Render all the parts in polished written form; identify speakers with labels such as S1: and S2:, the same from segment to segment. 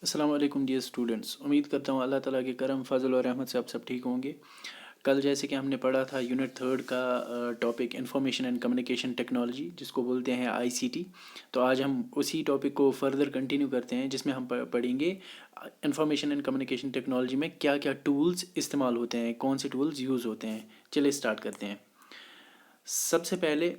S1: अस्सलाम वालेकुम dear students. उम्मीद करता हूँ अल्लाह ताला के करम फजल और रहमत से आप सब ठीक होंगे। कल जैसे कि हमने पढ़ा था यूनिट थर्ड का topic information and communication technology, जिसको बोलते हैं आईसीटी। तो आज हम उसी टॉपिक को फर्दर कंटिन्यू करते हैं, जिसमें हम पढ़ेंगे इंफॉर्मेशन एंड कम्युनिकेशन टेक्नोलॉजी में क्या क्या टूल्स इस्तेमाल होते हैं, कौन से टूल्स यूज़ होते हैं। चलिए स्टार्ट करते हैं। सबसे पहले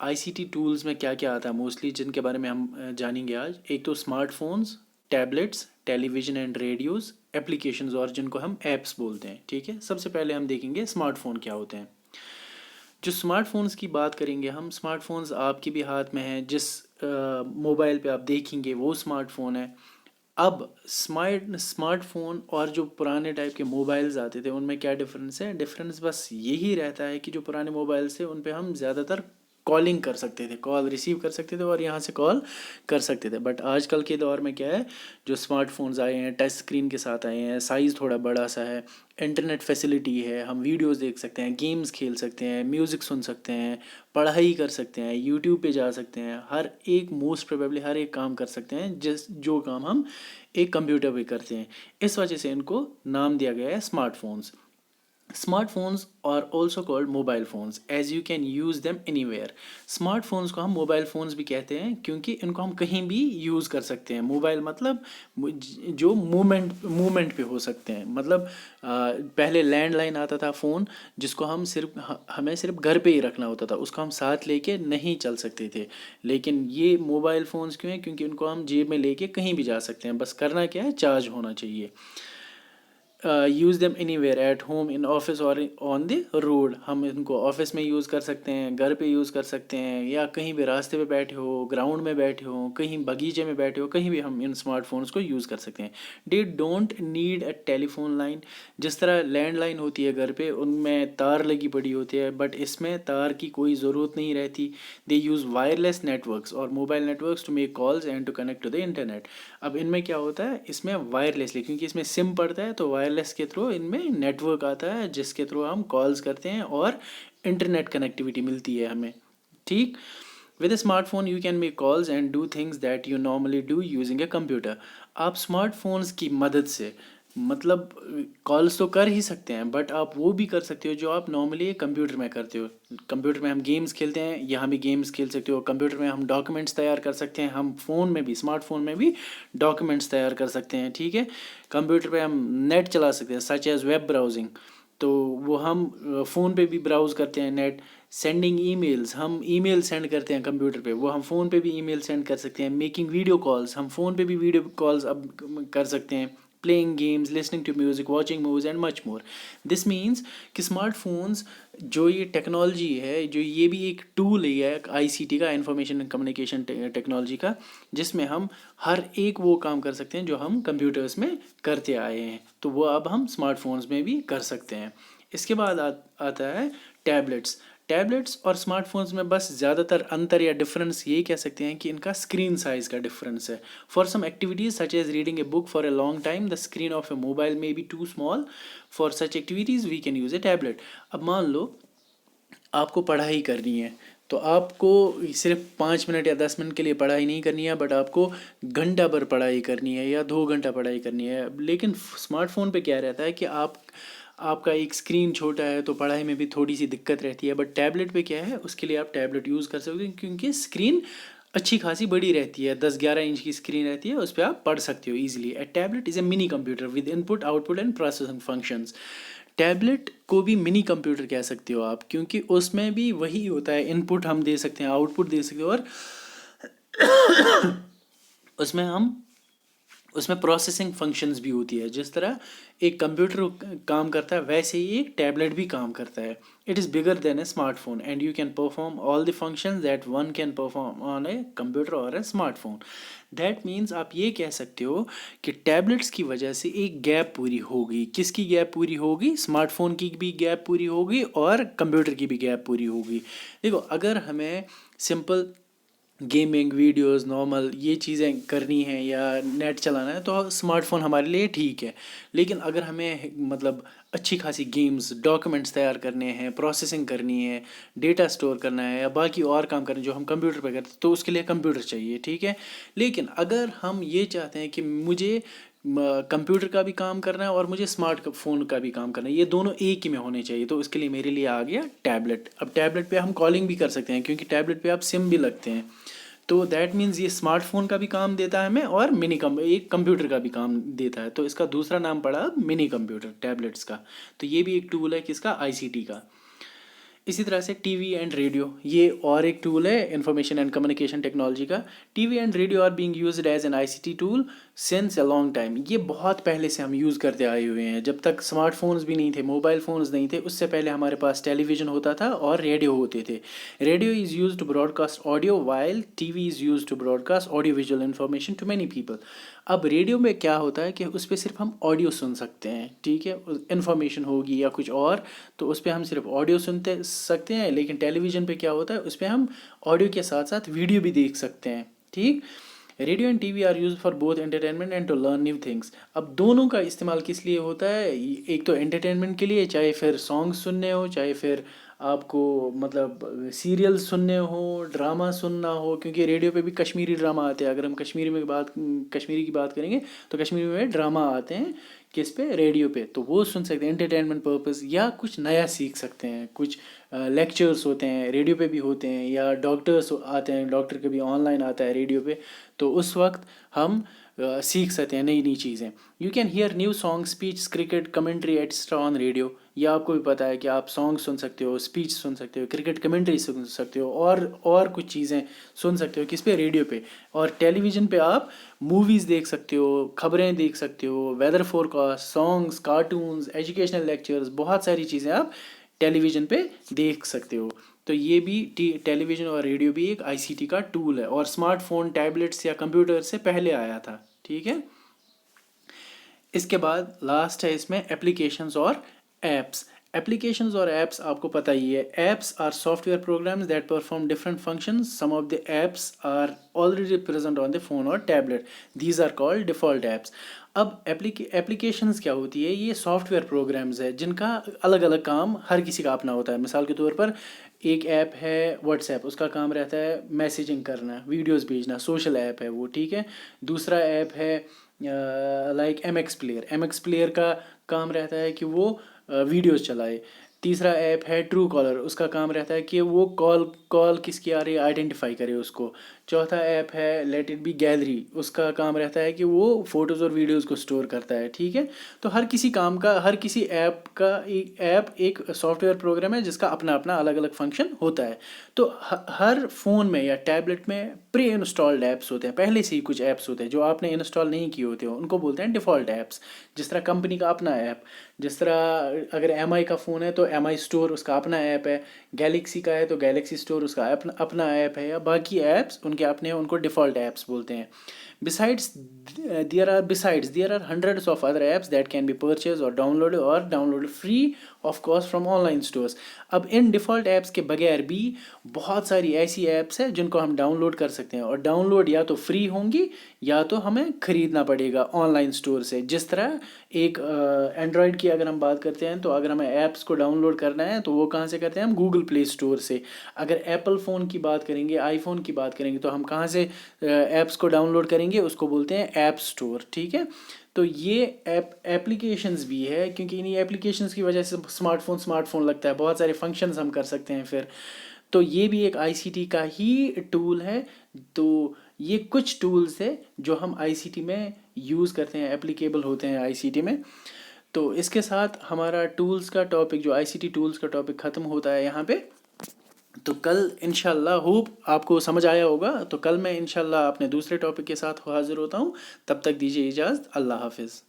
S1: आईसीटी टूल्स में क्या क्या आता है मोस्टली, जिनके बारे में हम जानेंगे आज। एक तो smartphones, tablets, television and radios, applications और जिनको हम ऐप्स बोलते हैं। ठीक है, सबसे पहले हम देखेंगे स्मार्टफोन क्या होते हैं। जो स्मार्टफोन्स की बात करेंगे हम, स्मार्टफोन्स आपके भी हाथ में है, जिस मोबाइल पे आप देखेंगे वो स्मार्टफोन है। अब स्मार्टफोन और जो पुराने टाइप के मोबाइल्स आते थे उनमें क्या डिफरेंस है? डिफरेंस बस यही रहता है कि जो पुराने मोबाइल्स थे उन पे हम ज़्यादातर कॉलिंग कर सकते थे, कॉल रिसीव कर सकते थे और यहाँ से कॉल कर सकते थे। बट आजकल के दौर में क्या है, जो स्मार्टफोन्स आए हैं टच स्क्रीन के साथ आए हैं, साइज़ थोड़ा बड़ा सा है, इंटरनेट फैसिलिटी है, हम वीडियोस देख सकते हैं, गेम्स खेल सकते हैं, म्यूज़िक सुन सकते हैं, पढ़ाई कर सकते हैं, यूट्यूब पे जा सकते हैं, हर एक मोस्ट प्रोबेबली हर एक काम कर सकते हैं जो काम हम एक कंप्यूटर पे करते हैं। इस वजह से इनको नाम दिया गया है smartphones. Smartphones are also called mobile phones as you can use them anywhere. Smartphones को हम मोबाइल फ़ोन्स भी कहते हैं क्योंकि इनको हम कहीं भी यूज़ कर सकते हैं। मोबाइल मतलब जो मूवमेंट पे हो सकते हैं। मतलब पहले लैंडलाइन आता था फ़ोन, जिसको हम हमें सिर्फ घर पे ही रखना होता था, उसको हम साथ लेके नहीं चल सकते थे। लेकिन ये मोबाइल फ़ोन्स क्यों हैं? क्योंकि उनको हम जेब में लेके कहीं भी जा सकते हैं, बस करना क्या है, चार्ज होना चाहिए। Use them anywhere, at home, in office और ऑन द रोड। हम इनको ऑफिस में यूज़ कर सकते हैं, घर पे यूज़ कर सकते हैं, या कहीं भी रास्ते पे बैठे हो, ग्राउंड में बैठे हो, कहीं बगीचे में बैठे हो, कहीं भी हम इन स्मार्टफोन्स को यूज़ कर सकते हैं। They don't need a telephone line. जिस तरह लैंड लाइन होती है घर पे, उनमें तार लगी पड़ी होती है, बट इसमें तार की कोई ज़रूरत नहीं रहती। दे यूज़ वायरलेस नेटवर्क्स और mobile networks to make calls and to connect to the internet. अब इनमें क्या होता है, इसमें वायरलेसली, क्योंकि इसमें सिम पड़ता है तो वायरलेस के थ्रू इनमें नेटवर्क आता है, जिसके थ्रू हम कॉल्स करते हैं और इंटरनेट कनेक्टिविटी मिलती है हमें। ठीक। With a smartphone you can make calls and do things that you normally do using a computer। आप स्मार्टफोन्स की मदद से मतलब कॉल्स तो कर ही सकते हैं, बट आप वो भी कर सकते हो जो आप नॉर्मली कंप्यूटर में करते हो। कंप्यूटर में हम गेम्स खेलते हैं, यहाँ भी गेम्स खेल सकते हो। कंप्यूटर में हम डॉक्यूमेंट्स तैयार कर सकते हैं, हम फ़ोन में भी, स्मार्टफोन में भी डॉक्यूमेंट्स तैयार कर सकते हैं। ठीक है। कंप्यूटर पे हम नेट चला सकते हैं, सच एज़ वेब ब्राउजिंग। तो वो हम फ़ोन पे भी ब्राउज़ करते हैं नेट। सेंडिंग ईमेल्स, हम ईमेल सेंड करते हैं कंप्यूटर पे, वो हम फ़ोन पे भी ईमेल सेंड कर सकते हैं। मेकिंग वीडियो कॉल्स, हम फ़ोन पे भी वीडियो कॉल्स अब कर सकते हैं। Playing games, listening to music, watching movies and much more. This means कि स्मार्टफोन्स, जो ये टेक्नोलॉजी है, जो ये भी एक टूल है आईसीटी का, इंफॉर्मेशन एंड कम्युनिकेशन टेक्नोलॉजी का, जिसमें हम हर एक वो काम कर सकते हैं जो हम कंप्यूटर्स में करते आए हैं, तो वो अब हम स्मार्टफोन्स में भी कर सकते हैं। इसके बाद आता है टैबलेट्स। टैबलेट्स और स्मार्टफोन्स में बस ज़्यादातर अंतर या डिफरेंस ये कह सकते हैं कि इनका स्क्रीन साइज़ का डिफरेंस है। For some activities such as reading a book for a long time, the screen of a mobile may be too small. For such activities we can use a tablet. अब मान लो आपको पढ़ाई करनी है, तो आपको सिर्फ 5 मिनट या 10 मिनट के लिए पढ़ाई नहीं करनी है, बट आपको घंटा भर पढ़ाई करनी है या 2 घंटा पढ़ाई करनी है। लेकिन स्मार्टफोन पे क्या रहता है कि आपका एक स्क्रीन छोटा है तो पढ़ाई में भी थोड़ी सी दिक्कत रहती है। बट टैबलेट पे क्या है, उसके लिए आप टैबलेट यूज़ कर सकते हो, क्योंकि स्क्रीन अच्छी खासी बड़ी रहती है, 10-11 इंच की स्क्रीन रहती है, उस पर आप पढ़ सकते हो easily. A tablet is a mini computer with input, output and processing functions. Tablet को भी मिनी कंप्यूटर कह सकते हो आप, क्योंकि उसमें भी वही होता है, इनपुट हम दे सकते हैं, आउटपुट दे सकते हो, और उसमें हम उसमें प्रोसेसिंग फंक्शंस भी होती है। जिस तरह एक कंप्यूटर काम करता है, वैसे ही एक टैबलेट भी काम करता है। It is bigger than A smartphone and you can perform all the functions that one can perform on a computer और ए स्मार्टफोन। दैट मीन्स आप ये कह सकते हो कि टैबलेट्स की वजह से एक गैप पूरी होगी। किसकी गैप पूरी होगी? स्मार्टफोन की भी गैप पूरी होगी और कंप्यूटर की भी गैप पूरी होगी। देखो, अगर हमें सिंपल गेमिंग वीडियोस नॉर्मल ये चीज़ें करनी है या नेट चलाना है तो स्मार्टफ़ोन हमारे लिए ठीक है। लेकिन अगर हमें मतलब अच्छी खासी गेम्स डॉक्यूमेंट्स तैयार करने हैं, प्रोसेसिंग करनी है, डेटा स्टोर करना है या बाकी और काम करने जो हम कंप्यूटर पे करते हैं तो उसके लिए कंप्यूटर चाहिए, ठीक है। लेकिन अगर हम ये चाहते हैं कि मुझे कंप्यूटर का भी काम करना है और मुझे स्मार्ट फ़ोन का भी काम करना है, ये दोनों एक ही में होने चाहिए, तो उसके लिए मेरे लिए आ गया टैबलेट। अब टैबलेट पे हम कॉलिंग भी कर सकते हैं क्योंकि टैबलेट पे आप सिम भी लगते हैं, तो दैट मीन्स ये स्मार्टफोन का भी काम देता है हमें और एक कंप्यूटर का भी काम देता है, तो इसका दूसरा नाम पड़ा मिनी कंप्यूटर टैबलेट्स का। तो ये भी एक टूल है किसका, आईसीटी का। इसी तरह से टीवी एंड रेडियो ये और एक टूल है इंफॉर्मेशन एंड कम्युनिकेशन टेक्नोलॉजी का। TV and radio are being used as an ICT tool since a long time. ये बहुत पहले से हम यूज़ करते आए हुए हैं, जब तक स्मार्टफोन्स भी नहीं थे, मोबाइल फ़ोन्स नहीं थे, उससे पहले हमारे पास टेलीविज़न होता था और रेडियो होते थे। Radio is use to broadcast audio while TV is use to broadcast audio visual information to many people. अब रेडियो में क्या होता है कि उस पर सिर्फ हम ऑडियो सुन सकते हैं, ठीक है, इन्फॉर्मेशन होगी या कुछ और, तो उस पर हम सिर्फ ऑडियो सुनते सकते हैं। लेकिन टेलीविज़न पे क्या होता है, उस पर हम ऑडियो के साथ साथ वीडियो भी देख सकते हैं, ठीक। Radio and TV are use for both entertainment and to learn new things. अब दोनों का इस्तेमाल किस लिए होता है, एक तो एंटरटेनमेंट के लिए, चाहे फिर सॉन्ग सुनने हो, चाहे फिर आपको मतलब सीरियल सुनने हो, ड्रामा सुनना हो, क्योंकि रेडियो पे भी कश्मीरी ड्रामा आते हैं। अगर हम कश्मीरी की बात करेंगे तो कश्मीरी में ड्रामा आते हैं किस पे, रेडियो पे, तो वो सुन सकते हैं एंटरटेनमेंट पर्पस, या कुछ नया सीख सकते हैं। कुछ लेक्चर्स होते हैं रेडियो पे भी होते हैं, या डॉक्टर्स आते हैं, डॉक्टर के भी ऑनलाइन आता है रेडियो पे, तो उस वक्त हम सीख सकते हैं नई नई चीज़ें। You can hear new song speech cricket commentary etcetera on radio. ये आपको भी पता है कि आप सॉन्ग सुन सकते हो, स्पीच सुन सकते हो, क्रिकेट कमेंट्री सुन सकते हो, और कुछ चीज़ें सुन सकते हो किस पे, रेडियो पे। और टेलीविज़न पे आप मूवीज़ देख सकते हो, खबरें देख सकते हो, weather forecast, songs, cartoons, educational lectures, बहुत सारी चीज़ें आप टेलीविज़न पे देख सकते हो। तो ये भी टेलीविज़न और रेडियो भी एक आईसीटी का टूल है और स्मार्टफोन टैबलेट्स या कंप्यूटर से पहले आया था, ठीक है। इसके बाद लास्ट है इसमें एप्लीकेशंस और एप्स। एप्लीकेशंस और एप्स आपको पता ही है, apps are software programs that perform different functions. Some of the apps are already present on the phone और tablet, these are called default apps. अब एप्लीकेशंस क्या होती है, ये सॉफ्टवेयर प्रोग्राम्स है जिनका अलग अलग काम हर किसी का अपना होता है। मिसाल के तौर पर एक ऐप है व्हाट्सएप, उसका काम रहता है मैसेजिंग करना, वीडियोस भेजना, सोशल ऐप है वो, ठीक है। दूसरा ऐप है लाइक एम एक्स प्लेयर का काम रहता है कि वो वीडियोस चलाए। तीसरा ऐप है ट्रू कॉलर, उसका काम रहता है कि वो कॉल किसकी आ रही है आइडेंटिफाई करे उसको। चौथा ऐप है लेट इट बी गैलरी, उसका काम रहता है कि वो फ़ोटोज़ और वीडियोज़ को स्टोर करता है, ठीक है। तो हर किसी काम का, हर किसी ऐप एक सॉफ्टवेयर प्रोग्राम है जिसका अपना अपना अलग अलग फंक्शन होता है। तो हर फ़ोन में या टैबलेट में प्री इंस्टॉल्ड ऐप्स होते हैं, पहले से ही कुछ ऐप्स होते हैं जो आपने इंस्टॉल नहीं किए होते हो, उनको बोलते हैं डिफ़ॉल्ट ऐप्स। जिस तरह कंपनी का अपना ऐप, जिस तरह अगर एमआई का फ़ोन है तो एमआई स्टोर उसका अपना ऐप है, गैलेक्सी का है तो गैलेक्सी स्टोर उसका अपना ऐप है, या बाकी ऐप्स उनके अपने हैं, उनको डिफ़ॉल्ट ऐप्स बोलते हैं। There are hundreds of other apps that can be purchased or downloaded free of cost from online stores. अब इन डिफ़ॉल्ट ऐप्स के बगैर भी बहुत सारी ऐसी ऐप्स हैं जिनको हम डाउनलोड कर सकते हैं, और डाउनलोड या तो फ्री होंगी या तो हमें ख़रीदना पड़ेगा ऑनलाइन स्टोर से। जिस तरह एक एंड्रॉयड की अगर हम बात करते हैं तो अगर हमें ऐप्स को डाउनलोड करना है तो वो कहाँ से करते हैं, हम गूगल प्ले स्टोर से। अगर एप्पल फ़ोन की बात करेंगे, आईफोन की बात करेंगे, तो हम कहाँ से ऐप्स को डाउनलोड करेंगे, उसको बोलते हैं ऐप स्टोर, ठीक है। तो ये एप्लीकेशंस भी है, क्योंकि इन्हीं एप्लीकेशंस की वजह से स्मार्टफोन लगता है, बहुत सारे फंक्शंस हम कर सकते हैं फिर। तो ये भी एक आईसीटी का ही टूल है। तो ये कुछ टूल्स है जो हम आईसीटी में यूज़ करते हैं, एप्लीकेबल होते हैं आईसीटी में। तो इसके साथ हमारा टूल्स का टॉपिक, जो आईसीटी टूल्स का टॉपिक ख़त्म होता है यहाँ पे। तो कल इंशाल्लाह होप आपको समझ आया होगा, तो कल मैं इंशाल्लाह अपने दूसरे टॉपिक के साथ हाज़िर होता हूँ। तब तक दीजिए इजाज़त, अल्लाह हाफिज़।